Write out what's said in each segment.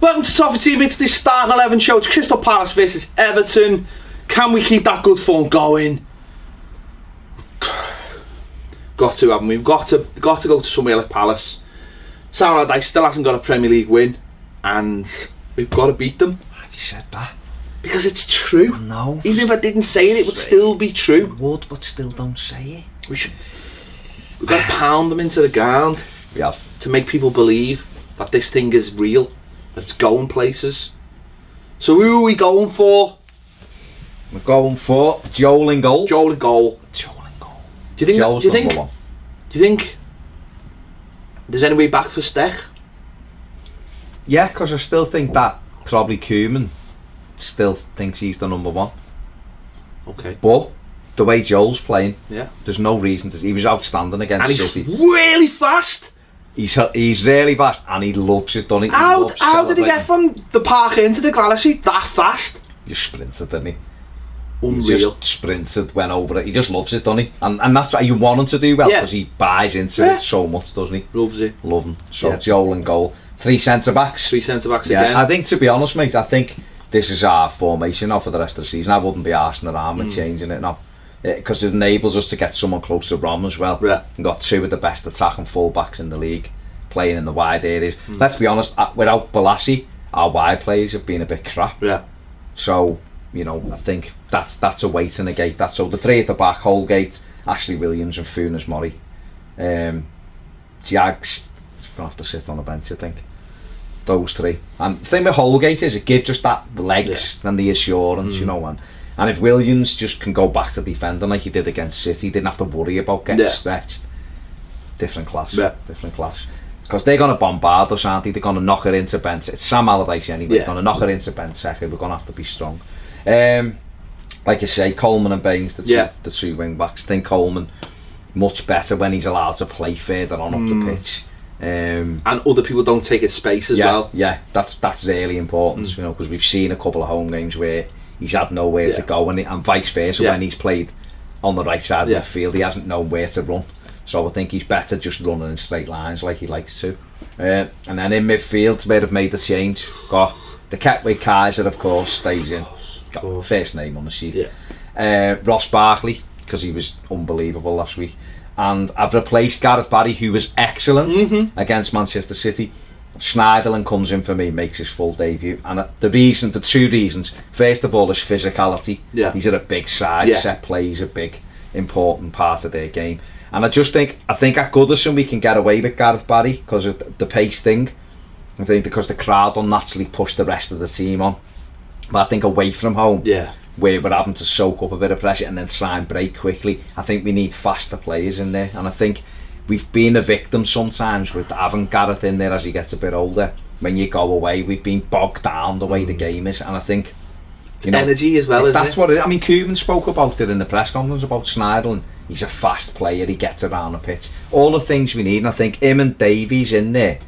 Welcome to Toffee TV. It's the Starting 11 show. It's Crystal Palace versus Everton. Can we keep that good form going? Got to, haven't we? We've got to go to somewhere like Palace. Sound Allardyce still hasn't got a Premier League win, and we've got to beat them. Have you said that? Because it's true. No. Even if I didn't say it, it would still be true. It would, but still don't say it. We've got to pound them into the ground. Yeah. To make people believe that this thing is real, that it's going places. So who are we going for? We're going for Joel in goal. Joel in goal. Joel in goal. Do you think? Joel's Do you one. think there's any way back for Stech? Yeah, because I still think that probably Koeman still thinks he's the number one. Okay. But the way Joel's playing, yeah, there's no reason to. He was outstanding against City. And he's really fast. He's really fast, and he loves it, doesn't he? How did he get from the park into the Galaxy that fast? He sprinted, didn't he? Unreal. He just sprinted, went over it. He just loves it, doesn't he? And that's what you want him to do well, because he buys into it so much, doesn't he? Loves it. Love him. So Joel in goal. 3 centre-backs. 3 centre-backs again. I think, to be honest, mate, I think this is our formation now for the rest of the season. I wouldn't be arsing around with changing it now, because it enables us to get someone close to Rom as well. Yeah. And got 2 of the best attacking full-backs in the league playing in the wide areas. Let's be honest, without Balassi, our wide players have been a bit crap. Yeah. So, you know, I think that's a way to negate that. So the 3 at the back: Holgate, Ashley Williams and Funes Mori. Jags is going to have to sit on the bench, I think. Those 3. And the thing with Holgate is it gives us that legs and the assurance, you know. And if Williams just can go back to defending like he did against City, he didn't have to worry about getting stretched. Different class. Yeah. Different class. Because they're going to bombard us, aren't they? They're going to knock it into Ben. It's Sam Allardyce anyway. They're going to knock it into Ben second. We're going to have to be strong. Like you say, Coleman and Baines, the 2 wing backs. I think Coleman much better when he's allowed to play further on up the pitch. And other people don't take his space as well. Yeah, that's really important, you know, because we've seen a couple of home games where he's had nowhere to go, and vice versa when he's played on the right side of the field, he hasn't known where to run. So I think he's better just running in straight lines like he likes to. And then in midfield, where they've made the change, got the Ketway Kaiser, of course, stays in. Got first name on the sheet. Ross Barkley, because he was unbelievable last week. And I've replaced Gareth Barry, who was excellent against Manchester City. Schneiderlin comes in for me, makes his full debut. And for 2 reasons. First of all, his physicality. He's at a big side, set play, he's a big, important part of their game. And I think at Goodison we can get away with Gareth Barry because of the pace thing. I think because the crowd will naturally push the rest of the team on. But I think away from home, where we're having to soak up a bit of pressure and then try and break quickly, I think we need faster players in there. And I think we've been a victim sometimes with having Gareth in there as he gets a bit older. When you go away, we've been bogged down the way the game is. And I think, you know, energy as well, isn't it? That's what it is. I mean, Koeman spoke about it in the press conference about Schneiderlin. He's a fast player, he gets around the pitch. All the things we need, and I think him and Davies in there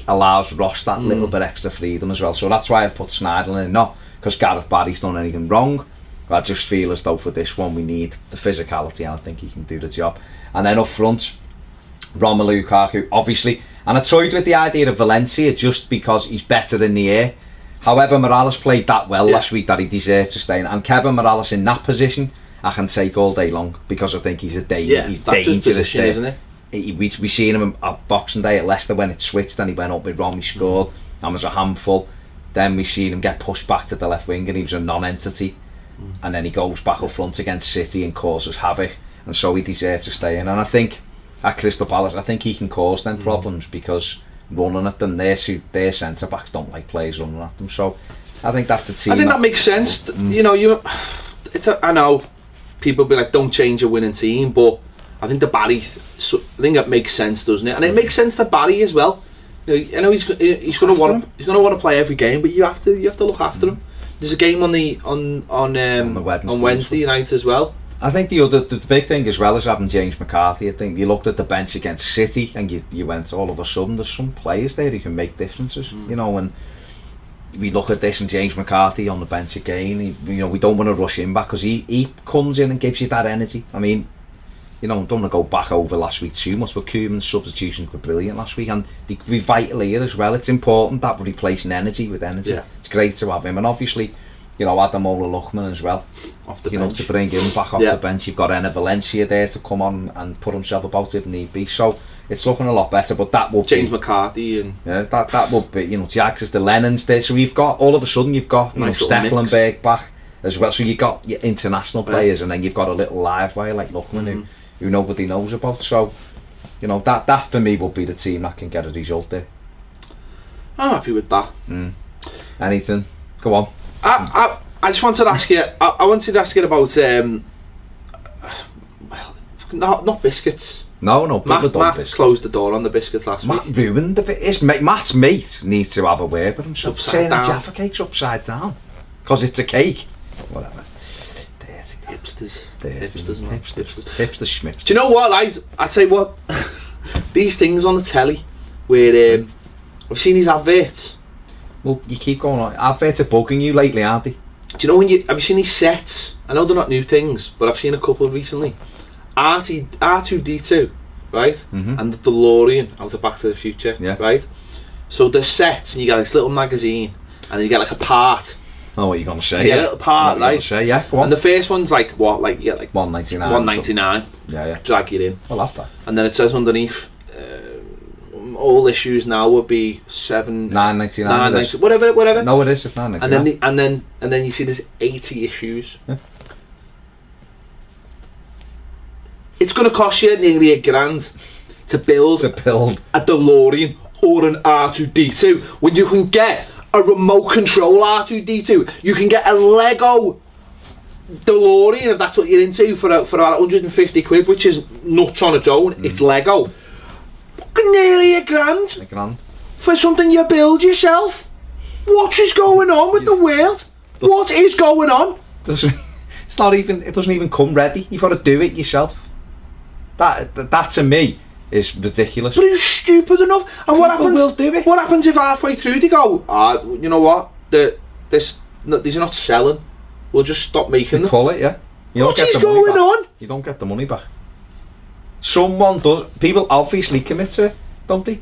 allows Ross that little bit extra freedom as well. So that's why I've put Schneiderlin in, not because Gareth Barry's done anything wrong. I just feel as though for this one we need the physicality, and I think he can do the job. And then up front, Romelu Lukaku, obviously. And I toyed with the idea of Valencia just because he's better in the air. However, Morales played that well last week that he deserved to stay in. And Kevin Morales in that position, I can take all day long because I think he's a he's that's dangerous his position, there. Isn't it? We seen him at Boxing Day at Leicester when it switched, and he went up with Rom, he scored and was a handful. Then we seen him get pushed back to the left wing and he was a non-entity, and then he goes back up front against City and causes havoc, and so he deserves to stay in. And I think at Crystal Palace, I think he can cause them problems because running at them, their centre backs don't like players running at them. So I think that's a team. I think that makes sense. You know, I know people be like, don't change a winning team, but I think I think that makes sense, doesn't it? And it makes sense to Barry as well. You know, he's going to want to play every game, but you have to look after him. There's a game on Wednesday night as well. I think the big thing as well is having James McCarthy. I think you looked at the bench against City and you went, all of a sudden there's some players there who can make differences. You know, and we look at this and James McCarthy on the bench again. We don't want to rush him back because he comes in and gives you that energy. I mean, you know, don't want to go back over last week too much, but Koeman's substitutions were brilliant last week, and they could be vital here as well. It's important that we're replacing energy with energy. Yeah. It's great to have him, and obviously, you know, Adam Ola-Luckman as well. Off the you bench. know, to bring him back off the bench. You've got Enner Valencia there to come on and put himself about if need be. So it's looking a lot better, but that will James be... McCarthy and... Yeah, that will be, you know, Jags is the Lennon's there. So we've got, all of a sudden, you've got, you nice know, Stecklenberg back as well. So you've got your international players, and then you've got a little live wire like Luckman who nobody knows about. So, you know, that for me will be the team that can get a result there. I'm happy with that. Anything? Go on. I just wanted to ask you. I wanted to ask you about not biscuits. No, Matt closed the door on the biscuits last week. Matt ruined the bit. Matt's mate needs to have a word with himself. Upside down. Jaffa cake's upside down because it's a cake. Whatever. Hipsters. Hipster schmips. Do you know what? I tell you what. These things on the telly, where I've seen these adverts. Well, you keep going on. Adverts are bugging you lately, aren't they? Do you know have you seen these sets? I know they're not new things, but I've seen a couple recently. R2D2, right? And the DeLorean out of Back to the Future, right? So they're sets, and you get this little magazine, and then you get like a part. I know what you're gonna say. Yeah, a little part, right? Say, yeah, go on. And the first one's like what, like $1.99. $1.99. Yeah. Drag it in. I'll have that. And then it says underneath, all issues now would be $9.99. Whatever. No, it is. It's $9.99. And then you see there's 80 issues. Yeah. It's going to cost you nearly $1,000 to build a DeLorean or an R2D2 when you can get a remote control R2D2. You can get a Lego DeLorean if that's what you're into for about £150, which is nuts on its own. It's Lego. Nearly $1,000 for something you build yourself. What is going on with the world? What is going on? It doesn't even come ready. You've got to do it yourself. That to me is ridiculous. But it's stupid enough. And what happens? Will do it. What happens if halfway through they go, you know what? These are not selling. We'll just stop making them. Pull it, yeah. What is going on? You don't get the money back. Someone does. People obviously commit to it, don't they?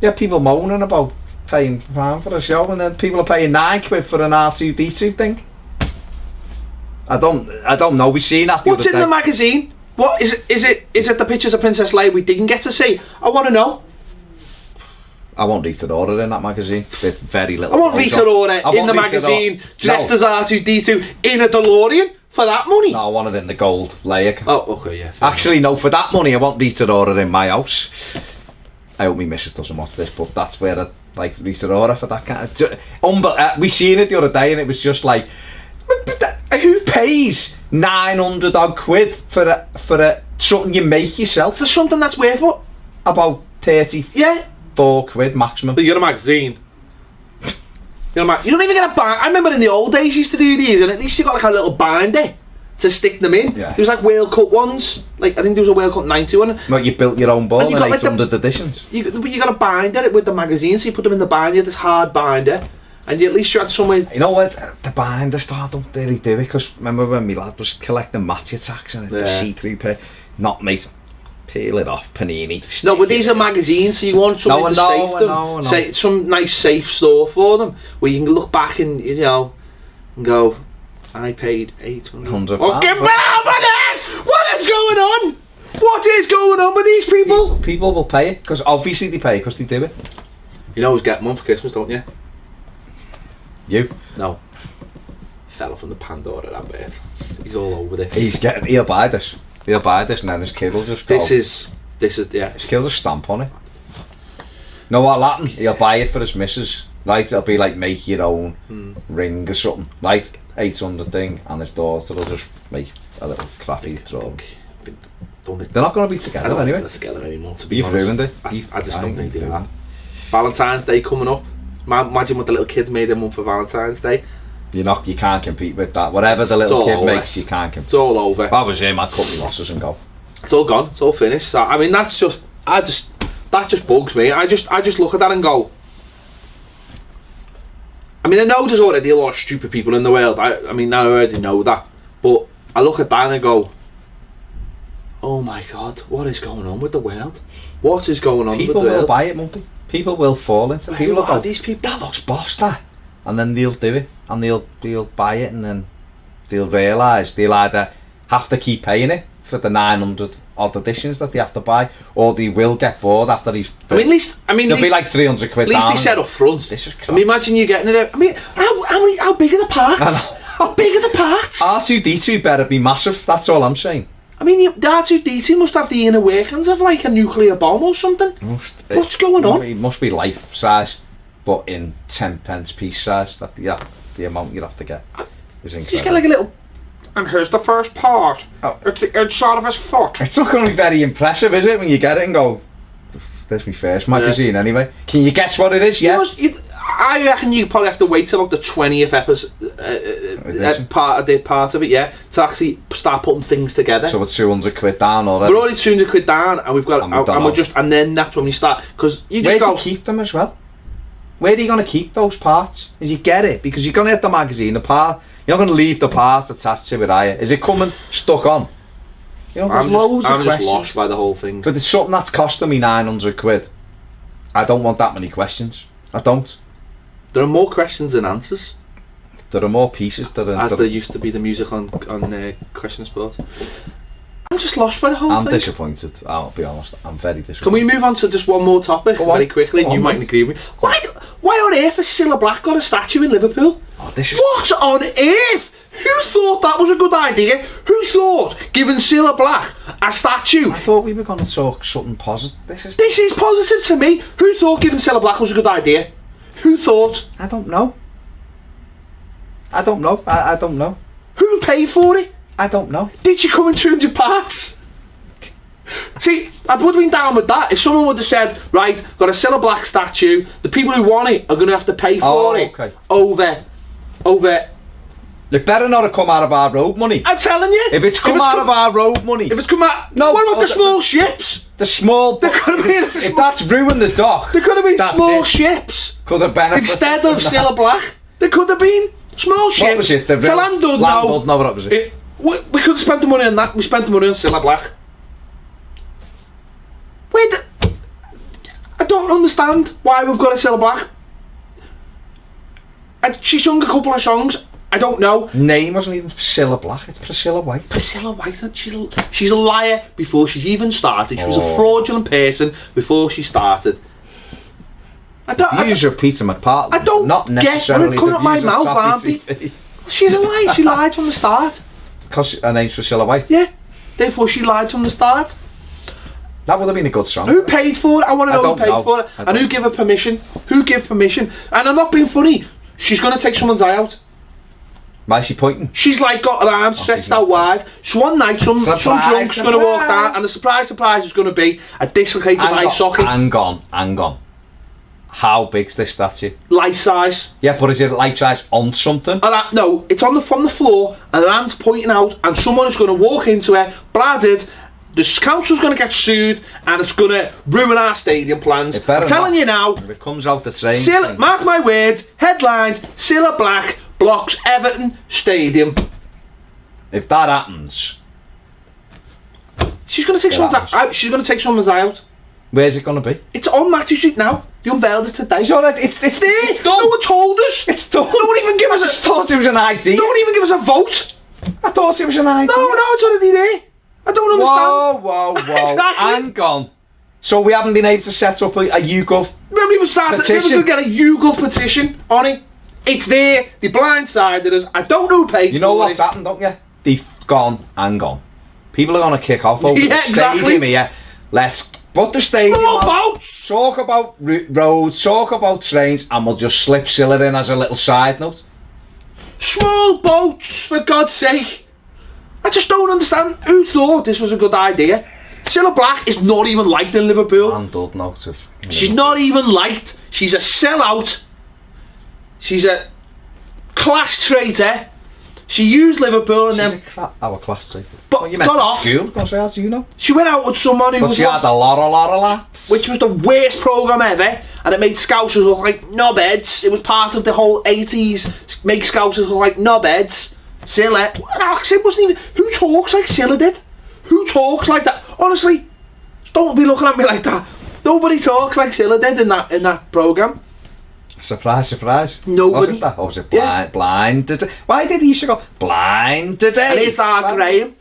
Yeah, people moaning about paying £5 for a show, and then people are paying £9 for an R2D2 thing. I don't know. We've seen that. What's in the magazine? What is it? Is it the pictures of Princess Leia we didn't get to see? I want to know. I want Rita Ora in that magazine. With very little. I want Rita Ora in the magazine, dressed as R2D2 in a DeLorean for that money. No, I want it in the gold Leia. Oh, okay, yeah. Actually, no. For that money, I want Rita Ora in my house. I hope my missus doesn't watch this, but that's where I like Rita Ora for that kind of. We seen it the other day, and it was just like, who pays £900 for a something you make yourself? For something that's worth what? About 30. Yeah. £4 maximum. But you got a magazine. You don't even get a bind. I remember in the old days you used to do these, and at least you got like a little binder to stick them in. Yeah. There was like World Cup ones. Like I think there was a World Cup 90 one. Well, you built your own ball in like 800 editions. But you got a binder with the magazine, so you put them in the binder, this hard binder, and you at least you had somewhere. You know what? The binders don't really do it, because remember when my lad was collecting Matty Attacks and the see-through pair? Not mate. Peel it off, Panini. No, but these are magazines, so you want something to save them. No. Say some nice safe store for them, where you can look back and and go, I paid £800. Okay, what is going on? What is going on with these people? People will pay it, because obviously they pay because they do it. You know who's getting one for Christmas, don't you? You? No. Fella from the Pandora advert. He's all over this. He'll buy this. He'll buy this, and then his kid will just go. This is yeah. His kid will just stamp on it. Know what'll happen? He'll buy it for his missus. Right? It'll be like make your own ring or something. Right? 800 thing, and his daughter will just make a little crappy throw. They're not going to be together anyway. They're together anymore. To be You've honest, ruined it. I just don't think they are. Valentine's Day coming up. Imagine what the little kids made him one for Valentine's Day. You can't compete with that. Whatever the little kid makes, you can't compete. It's all over. If I was him, I'd cut my losses and go. It's all gone. It's all finished. So, I mean, that just bugs me. I just look at that and go. I mean, I know there's already a lot of stupid people in the world. I already know that. But I look at that and I go, oh my God, what is going on with the world? What is going on People with the world? will buy it, won't they? People will fall into it. People will go, these people? that looks boss, that. And then they'll do it. And they'll buy it, and then they'll realise they'll either have to keep paying it for the 900 odd editions that they have to buy, or they will get bored after these. At least they'll be like 300 quid. At least down they said up front. This is crap. Imagine you getting it. How big are the parts? How big are the parts? R2D2 better be massive. That's all I'm saying. The R2D2 must have the inner workings of like a nuclear bomb or something. What's going on? It must be life size, but in 10 pence piece size. That the amount you'd have to get is incredible. Just get like a little. And here's the first part. Oh. It's the inside of his foot. It's not going to be very impressive, is it, when you get it and go, there's my first magazine anyway. Can you guess what it is? Yeah. I reckon you probably have to wait till like the 20th episode, part of it, yeah, to actually start putting things together. So we're 200 quid down already. We're already 200 quid down, and we've got, and then that's when we start, because you just Where do you keep them as well? Where are you going to keep those parts? Did you get it? Because you're going to get the magazine, the part. You're not going to leave the part attached to it, are you? Is it coming stuck on? You know, there's loads of questions. I'm just lost by the whole thing. But it's something that's costing me 900 quid. I don't want that many questions. I don't. There are more questions than answers. There are more pieces that are... As there used to be the music on Question Sport. I'm just lost by the whole thing. I'm disappointed, I'll be honest. I'm very disappointed. Can we move on to just one more topic very quickly? You mightn't agree with me. Why on earth has Cilla Black got a statue in Liverpool? What on earth? Who thought that was a good idea? Who thought giving Cilla Black a statue? I thought we were going to talk something positive. This is positive to me. Who thought giving Cilla Black was a good idea? Who thought? I don't know. I don't know. Who paid for it? I don't know. Did she come in 200 parts? See, I would have been down with that if someone would have said, right, got a Cilla Black statue, the people who want it are going to have to pay for it. Okay. Over. It better not have come out of our road money. I'm telling you. If it's come out of our road money. If it's come out... No. What about the small ships? The small... There could have been... If that's ruined the dock... There could have been small ships. Could have benefited. Instead of Cilla Black. There could have been small ships. What was it? The landlord, no, what was it? We could have spent the money on that. We spent the money on Cilla Black. I don't understand why we've got a Cilla Black. And she sung a couple of songs. I don't know. Name wasn't even Cilla Black. It's Priscilla White. Priscilla White. She's a liar before she's even started. She was a fraudulent person before she started. The views of Peter McPartland. I don't not necessarily get what it come out my mouth, Auntie. She's a liar. She lied from the start. Because her name's Priscilla White. Yeah. Therefore, she lied from the start. That would have been a good song. Who paid for it? I want to know who paid for it. And who gave her permission. Who gave permission? And I'm not being funny. She's going to take someone's eye out. Why is she pointing? She's like got her arms stretched out wide. So one night some drunk's going to walk down, and the surprise is going to be a dislocated eye socket. Hang on. How big's this statue? Life size. Yeah, but is it life size on something? No, it's from the floor, and her hand's pointing out, and someone is going to walk into it, bladdered. The council's going to get sued, and it's going to ruin our stadium plans. I'm telling you now. If it comes out the train. Mark my words. Headlines: Cilla Black blocks Everton stadium. If that happens, she's going to take someone's out. She's going to take someone's eye out. Where's it going to be? It's on Matthew Street now. They unveiled it today. So it's there. It's done. No one told us. It's done. No one even give us. I just thought it was an idea. No one even give us a vote. I thought it was an idea. No, it's already there. I don't understand. Whoa. Exactly. Hang on. So we haven't been able to set up a YouGov We haven't even started. petition. We could get a YouGov petition on it. It's there. They blindsided us. I don't know who paid for it. You know what's happened, don't you? They've gone and gone. People are going to kick off over the stadium here. Let's put the stadium Small on, boats. talk about roads, talk about trains, and we'll just slip Cilla in as a little side note. Small boats, for God's sake. I just don't understand who thought this was a good idea. Cilla Black is not even liked in Liverpool. She's not even liked. She's a sellout. She's a class traitor. She used Liverpool and then... Our class traitor. But you got off. School? How do you know? She went out with someone who was... She had a lot of laps. Which was the worst programme ever. And it made Scousers look like knobheads. It was part of the whole 80s. Make Scousers look like knobheads. Cilla, her accent wasn't even... Who talks like Cilla did? Who talks like that? Honestly, don't be looking at me like that. Nobody talks like Cilla did in that programme. Surprise, surprise. Nobody. Was it that? Or was it blind today? Why did he used to go blind today? And it's our Graham.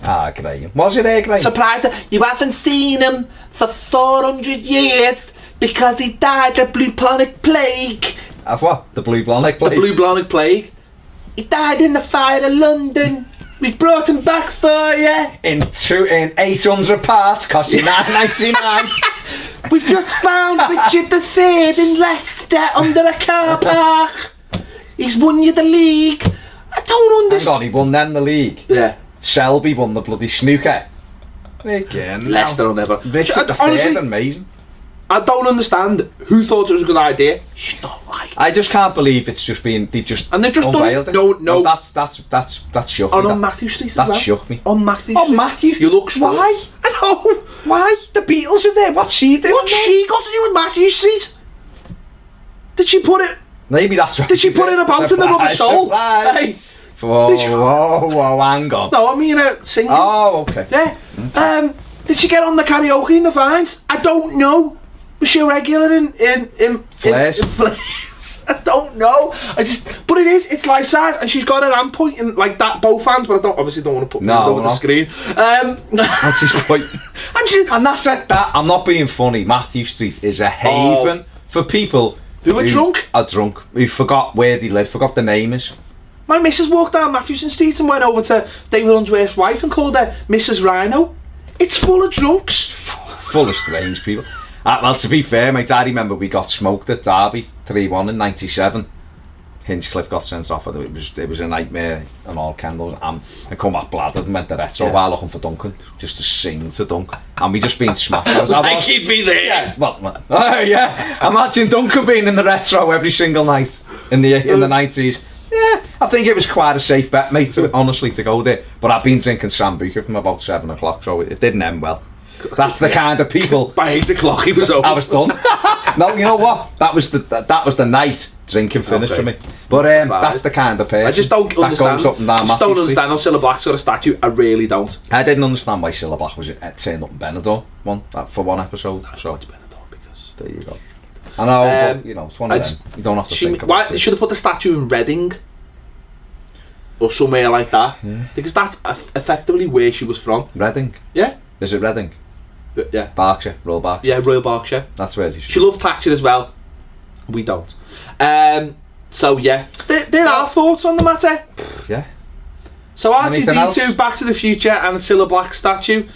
Graham. Was it Graham? Surprised you haven't seen him for 400 years because he died of bubonic plague. Of what? The bubonic plague? The bubonic plague. He died in the fire of London. We've brought him back for you. In 800 parts, cost you £9.99. We've just found Richard III in Leicester under a car park. He's won you the league. I don't understand. Hang on, he won them the league. Yeah. Selby won the bloody snooker. Again. Leicester will never. Richard III, amazing. I don't understand who thought it was a good idea. She's not right. I just can't believe it's just been they've just done it. No. That's shook me. On Matthew Street as well. That shook me. On Matthew Street. On Matthew. You look strong. Why? I know. Why? The Beatles are there. What's she doing? What's she got to do with Matthew Street? Did she put it? Maybe that's right. Did she put it about in the rubber soul? Hey. Whoa, hang on. No, I mean singing. Oh, okay. Yeah. Did she get on the karaoke in the Vines? I don't know. Was she a regular in Flares? In Flares? I don't know. But it's life size, and she's got her hand pointing like that, both hands. But I obviously don't want to put them over the screen. That's his point. and that's it. I'm not being funny. Matthew Street is a haven for people who are drunk, who forgot where they live, forgot the name is. My missus walked down Matthewson Street and went over to David Unsworth's wife and called her Mrs. Rhino. It's full of drunks. Full of strange people. Well, to be fair, mate, I remember we got smoked at Derby 3-1 in '97. Hinchcliffe got sent off. It was a nightmare and all candles. I come back bladdered and went to retro bar looking for Duncan, just to sing to Dunk. And we just been smacked. Like he'd be there. Yeah, well, yeah. Imagine Duncan being in the retro every single night in the 90s. Yeah, I think it was quite a safe bet, mate, honestly, to go there. But I've been drinking Sambuca from about 7 o'clock, so it didn't end well. That's the kind of people. By 8 o'clock he was over. I was done. No, you know what? That was the night drinking finished for me. But that's the kind of person. I just don't understand. Goes up and down. I just don't understand how Cilla Black's got a statue. I really don't. I didn't understand why Cilla Black was turned up in Benidorm for one episode. So Benidorm because there you go. I know, but, you know, it's one of them. You don't have to think about it. They should have put the statue in Reading or somewhere like that, because that's effectively where she was from. Reading? Yeah. Is it Reading? Yeah. Berkshire, Royal Berkshire. Yeah, Royal Berkshire. That's where she loves Thatcher as well. We don't. So yeah, there are thoughts on the matter. Yeah. So R2-D2, Back to the Future, and a Cilla Black statue,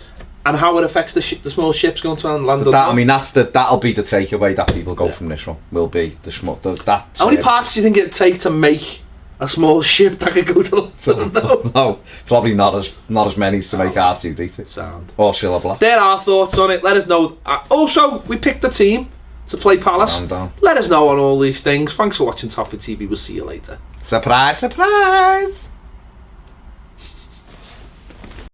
and how it affects the small ships going to land. I mean, that'll be the takeaway that people go from this one. Will be that. How many parts do you think it'd take to make a small ship that could go to London? No, probably not as many to make R2-D2. Sound. Or Cilla Black. There are thoughts on it. Let us know. Also, we picked the team to play Palace. Let us know on all these things. Thanks for watching Toffee TV. We'll see you later. Surprise, surprise.